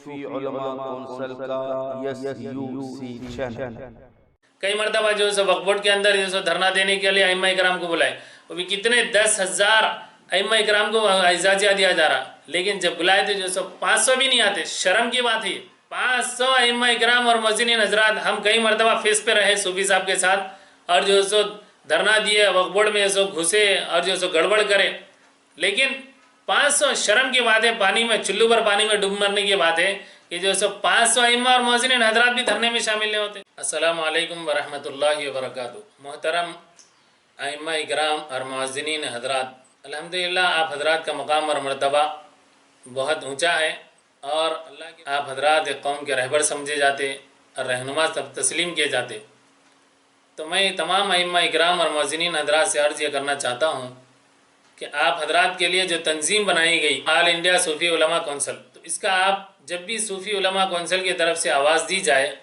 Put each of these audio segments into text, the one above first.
صوفی علماء کونسل کا SUC channel. کئی مرتبہ جو ہے وقف بورڈ کے اندر جو ہے دھرنا دینے کے لیے ائمہ کرام کو بلائے، وہ بھی کتنے 10,000 ائمہ کرام کو اعزازیہ دیا جا رہا، لیکن جب بلائے تو جو ہے 500 بھی نہیں آتے۔ شرم کی بات ہے، 500 ائمہ کرام اور مؤذنین حضرات ہم کئی مرتبہ فیس پہ رہے صوفی صاحب کے ساتھ، اور جو ہے دھرنا دیے وقف بورڈ میں جو گھسے اور جو گڑبڑ کرے، لیکن 500 شرم کی بات ہے، پانی میں چلو پر پانی میں ڈوب مرنے کی بات ہے کہ جو 500 ائمہ اور مؤذنین حضرات بھی دھرنے میں شامل نہیں ہوتے۔ السلام علیکم ورحمۃ اللہ وبرکاتہ۔ محترم ائمہ اکرام اور مؤذنین حضرات، الحمدللہ آپ حضرات کا مقام اور مرتبہ بہت اونچا ہے، اور اللہ کے آپ حضرات ایک قوم کے رہبر سمجھے جاتے اور رہنما سب تسلیم کیے جاتے۔ تو میں تمام ائمہ اکرام اور مؤذنین حضرات سے عرض یہ کرنا چاہتا ہوں کہ آپ حضرات کے لیے جو تنظیم بنائی گئی آل انڈیا صوفی علماء کونسل، تو اس کا آپ جب بھی صوفی علماء کونسل کی طرف سے آواز دی جائے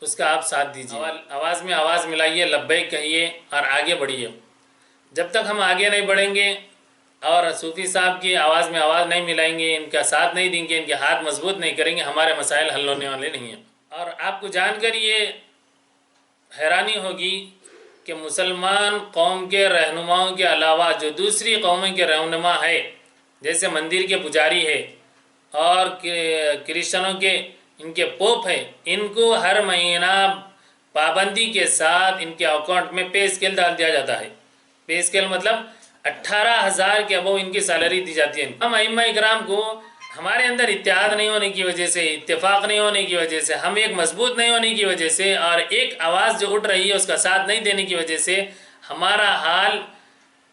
اس کا آپ ساتھ دیجیے، آواز میں آواز ملائیے، لبیک کہیے اور آگے بڑھیے۔ جب تک ہم آگے نہیں بڑھیں گے اور صوفی صاحب کی آواز میں آواز نہیں ملائیں گے، ان کا ساتھ نہیں دیں گے، ان کے ہاتھ مضبوط نہیں کریں گے، ہمارے مسائل حل ہونے والے نہیں ہیں۔ اور آپ کو جان کر یہ حیرانی ہوگی کہ مسلمان قوم کے رہنماؤں کے علاوہ جو دوسری قوموں کے رہنما ہے، جیسے مندر کے پجاری ہے اور کرسچنوں کے ان کے پوپ ہیں، ان کو ہر مہینہ پابندی کے ساتھ ان کے اکاؤنٹ میں پے اسکیل ڈال دیا جاتا ہے۔ پے اسکیل مطلب 18,000 کے ابو ان کی سیلری دی جاتی ہے۔ ہم ائمہ اکرام کو ہمارے اندر اتحاد نہیں ہونے کی وجہ سے، اتفاق نہیں ہونے کی وجہ سے، ہم ایک مضبوط نہیں ہونے کی وجہ سے، اور ایک آواز جو اٹھ رہی ہے اس کا ساتھ نہیں دینے کی وجہ سے ہمارا حال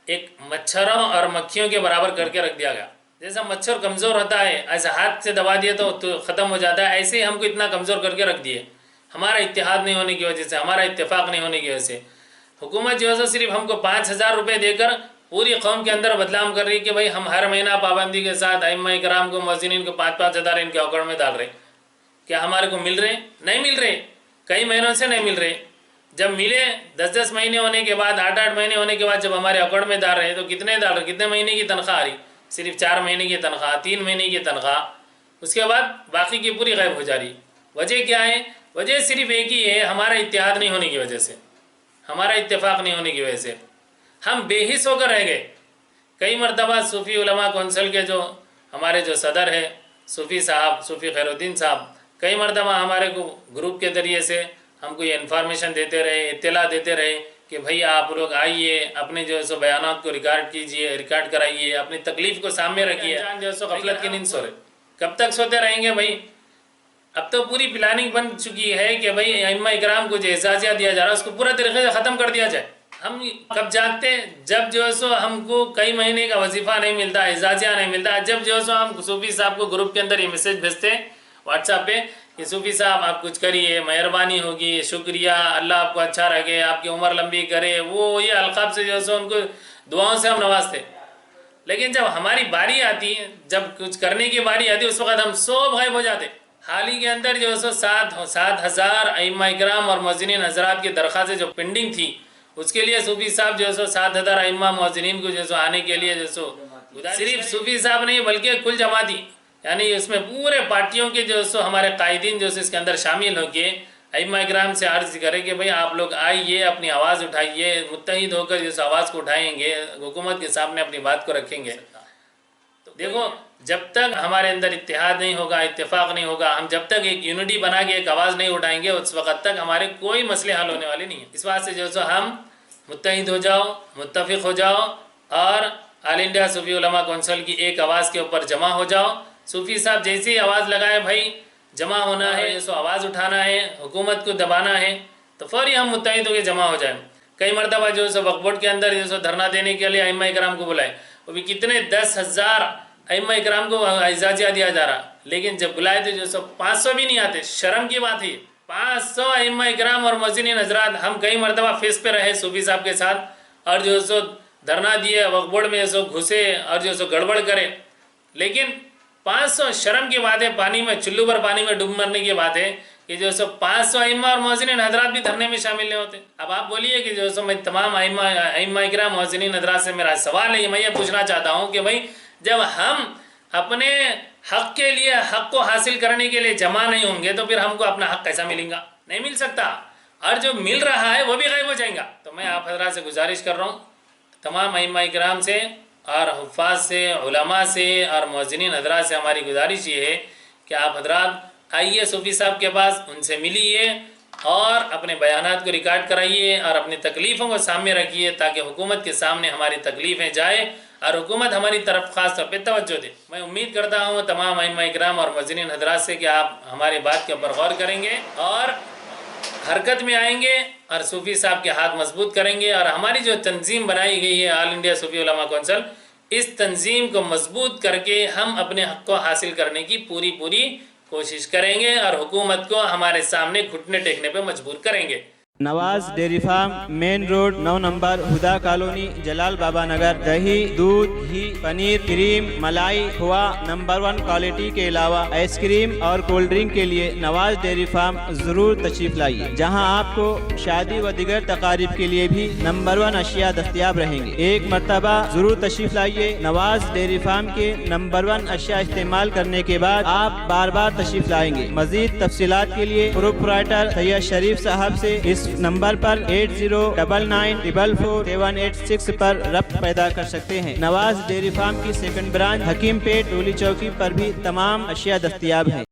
ایک مچھروں اور مکھیوں کے برابر کر کے رکھ دیا گیا۔ جیسا مچھر کمزور ہوتا ہے، ایسا ہاتھ سے دبا دیا تو ختم ہو جاتا ہے، ایسے ہی ہم کو اتنا کمزور کر کے رکھ دیے ہمارا اتحاد نہیں ہونے کی وجہ سے، ہمارا اتفاق نہیں ہونے کی وجہ سے۔ حکومت جو ہے صرف ہم کو 5,000 روپے دے کر پوری قوم کے اندر بدنام کر رہی ہے کہ بھائی ہم ہر مہینہ پابندی کے ساتھ ائمہ کرام کو، مؤذنین کو 5,000 ان کے اکاؤنٹ میں ڈال رہے۔ کیا ہمارے کو مل رہے؟ نہیں مل رہے، کئی مہینوں سے نہیں مل رہے۔ جب ملے 10 مہینے ہونے کے بعد، 8 مہینے ہونے کے بعد جب ہمارے اکاؤنٹ میں ڈال رہے تو کتنے ڈال رہے؟ کتنے مہینے کی تنخواہ آ رہی؟ صرف 4 مہینے کی تنخواہ، 3 مہینے کی تنخواہ، اس کے بعد باقی کی پوری غائب ہو جا رہی۔ وجہ کیا ہے؟ وجہ صرف ایک ہی ہے، ہمارا اتحاد نہیں ہونے کی وجہ سے، ہمارا اتفاق نہیں ہونے کی وجہ سے ہم بے حس ہو کر رہ گئے۔ کئی مرتبہ صوفی علماء کونسل کے جو ہمارے جو صدر ہے صوفی صاحب، صوفی خیر الدین صاحب، کئی مرتبہ ہمارے کو گروپ کے ذریعے سے ہم کو یہ انفارمیشن دیتے رہے، اطلاع دیتے رہے کہ بھئی آپ لوگ آئیے، اپنے جو ہے سو بیانات کو ریکارڈ کیجئے، ریکارڈ کرائیے، اپنی تکلیف کو سامنے رکھیے۔ جو ہے سو غفلت کی نیند سو رہے، کب تک سوتے رہیں گے بھئی؟ اب تو پوری پلاننگ بن چکی ہے کہ بھئی ائمہ اکرام کو جو اعزازیہ دیا جا رہا ہے اس کو پورا طریقے سے ختم کر دیا جائے۔ ہم کب جاگتے؟ جب جو ہے سو ہم کو کئی مہینے کا وظیفہ نہیں ملتا، اعزازیہ نہیں ملتا، جب جو ہے سو ہم صوفی صاحب کو گروپ کے اندر یہ میسیج بھیجتے واٹس ایپ پہ کہ صوفی صاحب آپ کچھ کریے، مہربانی ہوگی، شکریہ، اللہ آپ کو اچھا رکھے، آپ کی عمر لمبی کرے، وہ یہ القاب سے جو ہے سو ان کو دعاؤں سے ہم نوازتے۔ لیکن جب ہماری باری آتی، جب کچھ کرنے کی باری آتی، اس وقت ہم سب غائب ہو جاتے۔ حال ہی کے اندر جو ہے سو 7,000 ائمہ اکرام اور مؤذنین حضرات کی درخواستیں جو پینڈنگ تھی، اس کے لیے صوفی صاحب جو ہے سو 7,000 ائمہ مؤذنین کو جو ہے سو آنے کے لیے جو ہے سو صرف صوفی صاحب نہیں بلکہ کل جماعتی، یعنی اس میں پورے پارٹیوں کے جو ہے سو ہمارے قائدین جو ہے اس کے اندر شامل ہو کے ائمہ اکرام سے عرض کرے کہ بھئی آپ لوگ آئیے، اپنی آواز اٹھائیے، متحد ہو کر جو ہے آواز کو اٹھائیں گے، حکومت کے سامنے اپنی بات کو رکھیں گے۔ دیکھو جب تک ہمارے اندر اتحاد نہیں ہوگا، اتفاق نہیں ہوگا، ہم جب تک ایک یونٹی بنا کے ایک آواز نہیں اٹھائیں گے، اس وقت تک ہمارے کوئی مسئلے حل ہونے والے نہیں ہیں۔ اس بات سے جو ہے سو ہم متحد ہو جاؤ، متفق ہو جاؤ، اور آل انڈیا صوفی علماء کونسل کی ایک آواز کے اوپر جمع ہو جاؤ۔ صوفی صاحب جیسے ہی آواز لگائے بھائی جمع ہونا ہے، سو آواز اٹھانا ہے، حکومت کو دبانا ہے، تو فوری ہم متحد ہو کے جمع ہو جائیں۔ کئی مرتبہ جو ہے وقف بورڈ کے اندر جو ہے دھرنا دینے کے لیے ائمہ کرام کو بلائے، وہ بھی کتنے 10,000 ائمہ کرام کو اعزازیہ دیا جا رہا، لیکن جب بلائے تو جو 500 بھی نہیں آتے۔ شرم کی بات ہے، 500 ائمہ کرام اور مؤذنین حضرات ہم کئی مرتبہ فیس پہ رہے صوفی صاحب کے ساتھ، اور جو ہے دھرنا دیے وقف بورڈ میں گھسے اور جو ہے گڑبڑ کرے، لیکن 500 شرم کی بات ہے، پانی میں چلو پر پانی میں ڈوب مرنے کی بات ہے کہ جو 500 ائمہ اور مؤذنین حضرات بھی دھرنے میں شامل نہیں ہوتے۔ اب آپ بولیے کہ جو میں تمام ائمہ اکرام مؤذنین حضرات سے میرا سوال ہے، میں یہ پوچھنا چاہتا ہوں کہ بھائی جب ہم اپنے حق کے لیے حق کو حاصل کرنے کے لیے جمع نہیں ہوں گے تو پھر ہم کو اپنا حق کیسا ملے گا؟ نہیں مل سکتا، اور جو مل رہا ہے وہ بھی غائب ہو جائے گا۔ تو میں آپ حضرات سے گزارش کر رہا ہوں، تمام ائمہ کرام سے اور حفاظ سے، علماء سے اور مؤذنین حضرات سے ہماری گزارش یہ ہے کہ آپ حضرات آئیے صوفی صاحب کے پاس، ان سے ملیے اور اپنے بیانات کو ریکارڈ کرائیے اور اپنی تکلیفوں کو سامنے رکھیے تاکہ حکومت کے سامنے ہماری تکلیفیں جائے اور حکومت ہماری طرف خاص طور پہ توجہ دے۔ میں امید کرتا ہوں تمام ائمہ کرام اور مؤذنین حضرات سے کہ آپ ہماری بات کے اوپر غور کریں گے اور حرکت میں آئیں گے اور صوفی صاحب کے ہاتھ مضبوط کریں گے، اور ہماری جو تنظیم بنائی گئی ہے آل انڈیا صوفی علماء کونسل، اس تنظیم کو مضبوط کر کے ہم اپنے حق کو حاصل کرنے کی پوری کوشش کریں گے اور حکومت کو ہمارے سامنے گھٹنے ٹیکنے پہ مجبور کریں گے۔ Nawaz dairy farm, main road, 9 number, Huda colony, Jalal Baba Nagar. دہی، دودھ، گھی، پنیر، کریم، ملائی، کھوا نمبر 1 کوالٹی کے علاوہ آئس کریم اور کولڈ ڈرنک کے لیے نواز ڈیری فارم ضرور تشریف لائیے، جہاں آپ کو شادی و دیگر تقاریب کے لیے بھی نمبر 1 اشیاء دستیاب رہیں گے۔ ایک مرتبہ ضرور تشریف لائیے۔ نواز ڈیری فارم کے نمبر 1 اشیاء استعمال کرنے کے بعد آپ بار بار تشریف لائیں گے۔ مزید تفصیلات کے لیے پروپرائٹر سید شریف صاحب سے اس نمبر پر 8099444786 پر رابطہ پیدا کر سکتے ہیں۔ نواز ڈیری فارم کی سیکنڈ برانچ حکیم پیٹ ٹولی چوکی پر بھی تمام اشیاء دستیاب ہیں۔